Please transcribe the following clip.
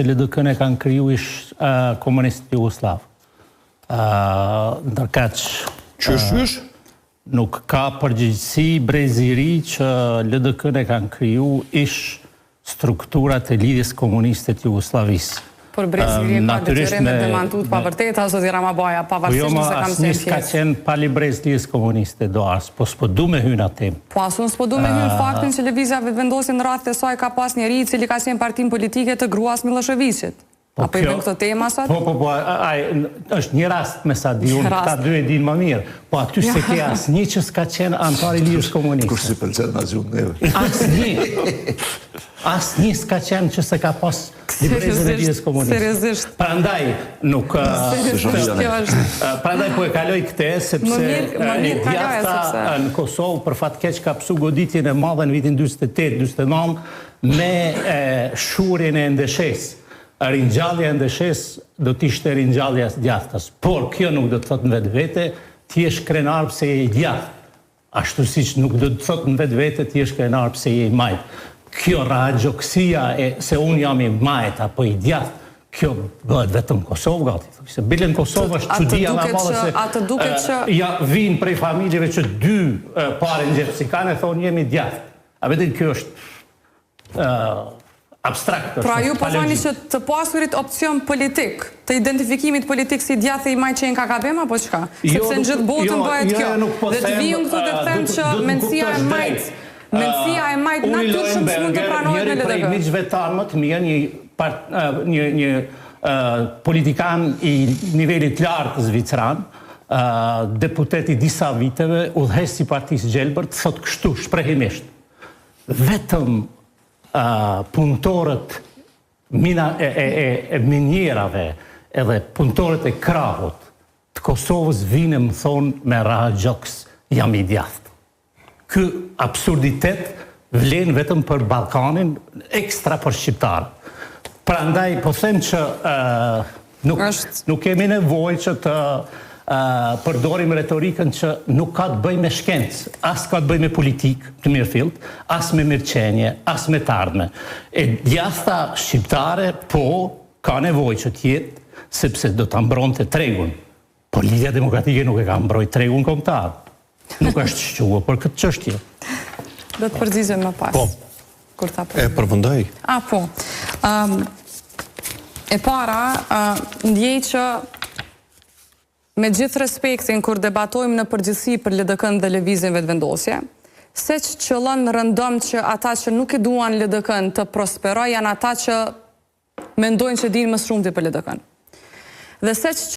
LDK-n e kanë kriju ish komunist Jugoslav. Ndërkaq nuk ka përgjegjësi breziri që LDK-n e kanë kriju ish strukturat e lidhjes komuniste të Jugoslavisë. Por breziri ka detyrim me demantut pa vërteta, zoti Ramabaja, pavarësisht nëse kam se asnjë s'ka qenë pali brez lidhjes komuniste do as, po s'po du me hyn atë. Po asun s'po du me hyn faktin që lëvizja vetëvendosin rreth e saj ka pas njeri i cili ka qenë partim politike të gruas Miloševićit. Apo i bën këto tema sot? Po, është një rast me sa di unë, ta dy e din më mirë, po aty se ke asnjë që s'ka qenë antar i lidhjes komuniste. Kur si pëlqen na zgjut neve. Asnjë s'ka qenë që se ka pas librezën e lidhjes komuniste. Seriozisht. Prandaj nuk prandaj po e kaloj këtë sepse djatha në Kosovë për fat keq ka psu goditjen e madhe në vitin 48-49 me shurjen e ndeshesë. Ringjallja e ndeshesë do t'ishte ringjallja e djathtas, por kjo nuk do të thotë në vetvete ti je krenar pse je i djathtë. Ashtu siç nuk do të thotë në vetvete ti je krenar pse je i majt. Kjo ragjoksia se unë jam i majt apo i djathtë, kjo bëhet vetëm Kosovë gati. Se bile në Kosovë është çudia më e madhe se ja vijnë prej familjeve që dy parë në xhep si kanë thonë jemi djathtë. A vetëm kjo është abstrakt. Pra ju po thoni që të pasurit opcion politik, të identifikimit politik si djathtë i majt që në KKB apo çka? Sepse në gjithë botën bëhet kjo. Dhe të vijun këtu të them që mendësia e majt natyrshëm mund të pranohet në LDK. Prej miqve tanë më të mirë, një politikan i nivelit lartë zvicran, deputet i disa viteve, udhëheqës i Partisë Gjelbër, thot kështu shprehimisht. Vetëm punëtorët e minjerave edhe punëtorët e krahut të Kosovës vinë më thonë me raha gjoks jam i djathtë. Ky absurditet vlen vetëm për Ballkanin, ekstra për shqiptarët. Prandaj po them që nuk kemi nevojë që të përdorim retorikën që nuk ka të bëjë me shkencë, as ka të bëjë me politikë të mirëfillt, as me mirëqenie, as me të ardhme. E djathta shqiptare po ka nevojë që të jetë sepse do ta mbronte tregun. Po Lidhja Demokratike nuk e ka mbrojtur tregun kombëtar. Nuk është shquar për këtë çështje. Do të përgjigjem më pas. Po. Kur ta E përfundoj. Po. E para, ndjej që me gjithë respektin kur debatojmë në përgjithësi për LDK-n dhe lëvizjen vetëvendosje, seç qëllon rëndom që ata që nuk e duan LDK-n të prosperojë janë ata që mendojnë që dinë më shumë për LDK-n. Dhe seç